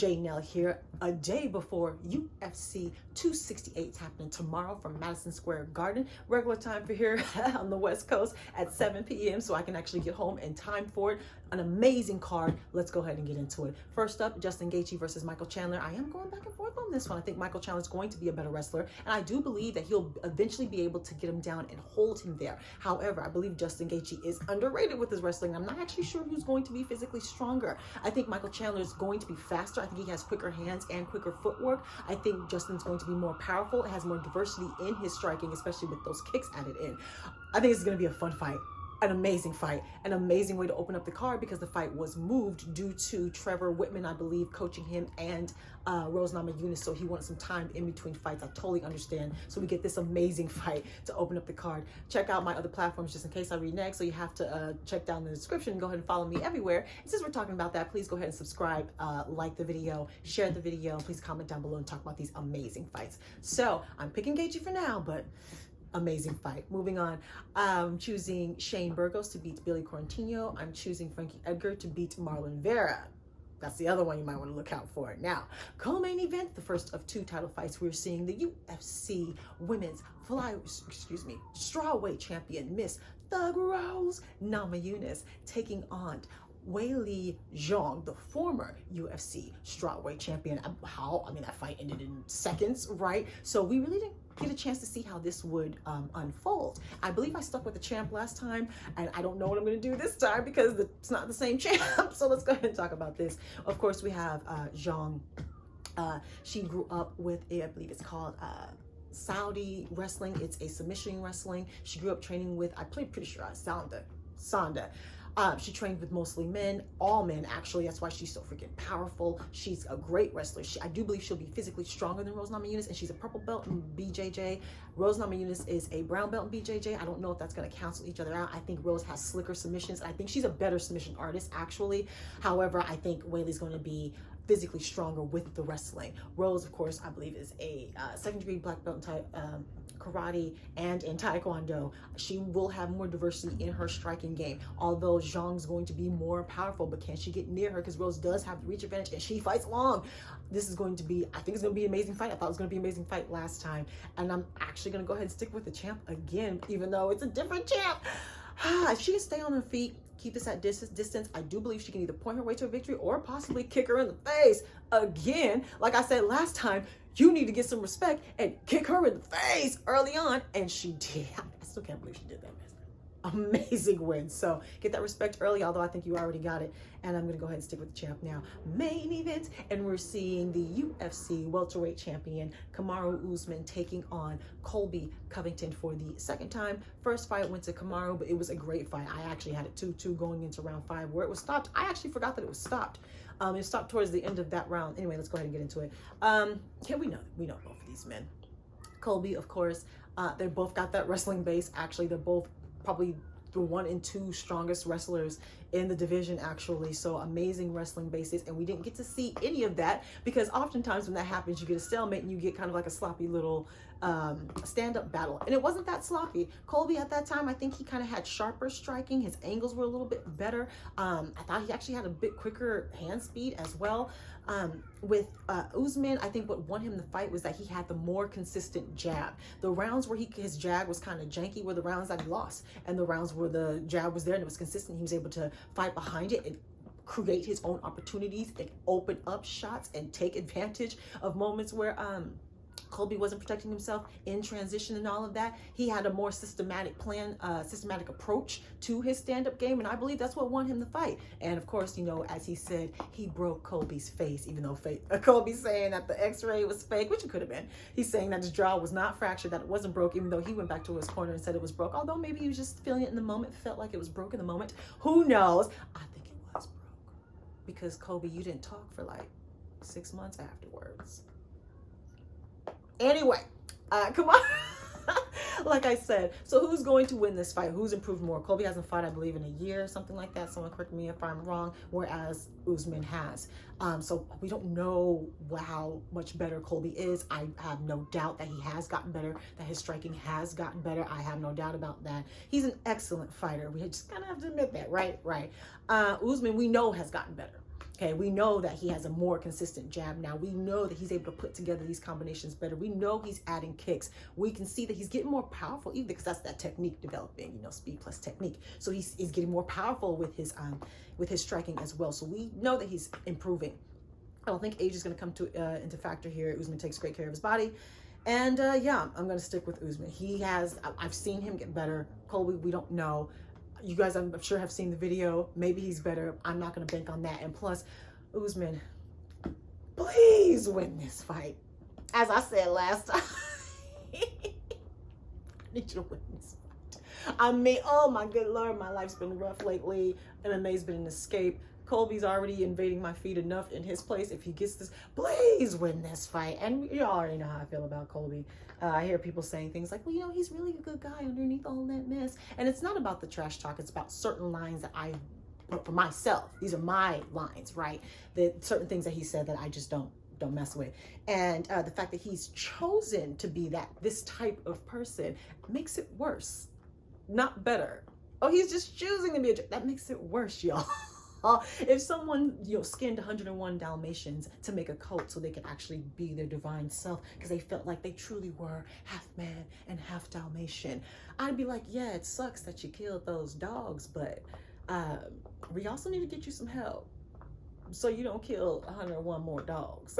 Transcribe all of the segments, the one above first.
Nell here, a day before UFC 268 is happening tomorrow from Madison Square Garden. Regular time for here on the West Coast at 7 p.m. so I can actually get home in time for it. An amazing card. Let's go ahead and get into it. First up, Justin Gaethje versus Michael Chandler. I am going back and forth on this one. I think Michael Chandler is going to be a better wrestler, and I do believe that he'll eventually be able to get him down and hold him there. However, I believe Justin Gaethje is underrated with his wrestling. I'm not actually sure who's going to be physically stronger. I think Michael Chandler is going to be faster. I think he has quicker hands and quicker footwork. I think Justin's going to be more powerful. It has more diversity in his striking, especially with those kicks added in. I think it's going to be a fun fight. An amazing fight, an amazing way to open up the card because the fight was moved due to Trevor Whitman, I believe, coaching him and Rose Namajunas, so he wanted some time in between fights. I totally understand. So we get this amazing fight to open up the card. Check out my other platforms just in case I read next, so you have to check down the description and go ahead and follow me everywhere. And since we're talking about that, please go ahead and subscribe, like the video, share the video, and please comment down below and talk about these amazing fights. So I'm picking Gaethje for now, but amazing fight. Moving on, I'm choosing Shane Burgos to beat Billy Quarantillo. I'm choosing Frankie Edgar to beat Marlon Vera. That's the other one you might want to look out for. Now, co-main event, the first of two title fights. We're seeing the UFC Women's Strawweight champion, Miss Thug Rose Namajunas, taking on Weili Zhang, the former UFC strawweight champion. I mean, that fight ended in seconds, right? So we really didn't get a chance to see how this would unfold. I believe I stuck with the champ last time, and I don't know what I'm going to do this time because it's not the same champ. So let's go ahead and talk about this. Of course, we have Zhang. She grew up with, I believe it's called Saudi wrestling. It's a submission wrestling. She grew up training with, I'm pretty sure, Sonda. She trained with mostly men, all men actually. That's why she's so freaking powerful. She's a great wrestler. I do believe she'll be physically stronger than Rose Namajunas, and she's a purple belt in BJJ. Rose Namajunas is a brown belt in BJJ. I don't know if that's going to cancel each other out. I think Rose has slicker submissions. I think she's a better submission artist actually. However, I think Weili's going to be physically stronger with the wrestling. Rose, of course, I believe is a second-degree black belt in karate and in taekwondo. She will have more diversity in her striking game, although Zhang's going to be more powerful. But can she get near her? Because Rose does have the reach advantage and she fights long. This is going to be, I think it's going to be an amazing fight. I thought it was going to be an amazing fight last time, and I'm actually going to go ahead and stick with the champ again, even though it's a different champ. If she can stay on her feet, keep this at distance, I do believe she can either point her way to a victory or possibly kick her in the face again. Like I said last time, you need to get some respect and kick her in the face early on, and she did. I still can't believe she did that. Amazing win. So get that respect early, although I think you already got it. And I'm going to go ahead and stick with the champ now. Main event, and we're seeing the UFC welterweight champion Kamaru Usman taking on Colby Covington for the second time. First fight went to Kamaru, but it was a great fight. I actually had it 2-2 going into round 5 where it was stopped. I actually forgot that it was stopped. It stopped towards the end of that round. Anyway, let's go ahead and get into it. Yeah, we know both of these men. Colby, of course, they both got that wrestling base. Actually, they're both probably the 1 and 2 strongest wrestlers in the division actually. So amazing wrestling bases, and we didn't get to see any of that because oftentimes when that happens you get a stalemate and you get kind of like a sloppy little stand-up battle, and it wasn't that sloppy. Colby at that time, I think he kind of had sharper striking. His angles were a little bit better. I thought he actually had a bit quicker hand speed as well. With Usman, I think what won him the fight was that he had the more consistent jab. The rounds where his jab was kind of janky were the rounds that he lost, and the rounds where the jab was there and it was consistent, he was able to fight behind it and create his own opportunities and open up shots and take advantage of moments where Colby wasn't protecting himself in transition and all of that. He had a more systematic plan, systematic approach to his stand-up game, and I believe that's what won him the fight. And of course, you know, as he said, he broke Colby's face, even though Colby's saying that the x-ray was fake, which it could have been. He's saying that his jaw was not fractured, that it wasn't broke, even though he went back to his corner and said it was broke, although maybe he was just feeling it in the moment, felt like it was broke in the moment. Who knows? I think it was broke because Colby, you didn't talk for like 6 months afterwards. Anyway, come on. Like I said, so who's going to win this fight? Who's improved more? Colby hasn't fought, I believe, in a year, something like that. Someone correct me if I'm wrong, whereas Usman has. So we don't know how much better Colby is. I have no doubt that he has gotten better, that his striking has gotten better. I have no doubt about that. He's an excellent fighter. We just kind of have to admit that, right? Right. Usman, we know, has gotten better. Okay, we know that he has a more consistent jab now. We know that he's able to put together these combinations better. We know he's adding kicks. We can see that he's getting more powerful, even because that's that technique developing, you know, speed plus technique. So he's getting more powerful with his striking as well. So we know that he's improving. I don't think age is going to come into factor here. Usman takes great care of his body. And yeah, I'm going to stick with Usman. I've seen him get better. Colby, we don't know. You guys, I'm sure, have seen the video. Maybe he's better. I'm not going to bank on that. And plus, Usman, please win this fight. As I said last time, I need you to win this fight. I mean, oh my good Lord, my life's been rough lately. MMA's been an escape. Colby's already invading my feet enough in his place. If he gets this, please win this fight. And you already know how I feel about Colby. I hear people saying things like, well, you know, he's really a good guy underneath all that mess. And it's not about the trash talk. It's about certain lines that I put for myself. These are my lines, right? The certain things that he said that I just don't mess with. And the fact that he's chosen to be this type of person makes it worse, not better. Oh, he's just choosing to be that makes it worse, y'all. If someone, you know, skinned 101 Dalmatians to make a coat so they could actually be their divine self because they felt like they truly were half man and half Dalmatian, I'd be like, yeah, it sucks that you killed those dogs, but we also need to get you some help so you don't kill 101 more dogs.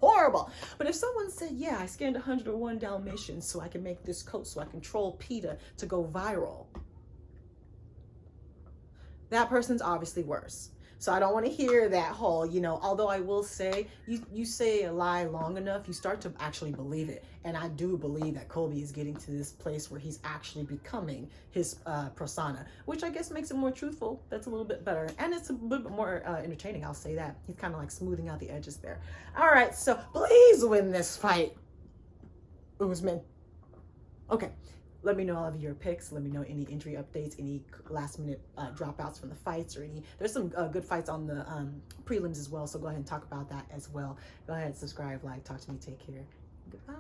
Horrible. But if someone said, yeah, I skinned 101 Dalmatians so I can make this coat so I can troll PETA to go viral, that person's obviously worse. So I don't want to hear that whole, you know, although I will say, you say a lie long enough, you start to actually believe it. And I do believe that Colby is getting to this place where he's actually becoming his persona, which I guess makes it more truthful. That's a little bit better. And it's a little bit more entertaining, I'll say that. He's kind of like smoothing out the edges there. All right, so please win this fight, Usman. Okay. Let me know all of your picks. Let me know any injury updates, any last minute dropouts from the fights, or there's some good fights on the prelims as well. So go ahead and talk about that as well. Go ahead, subscribe, like, talk to me, take care. Goodbye.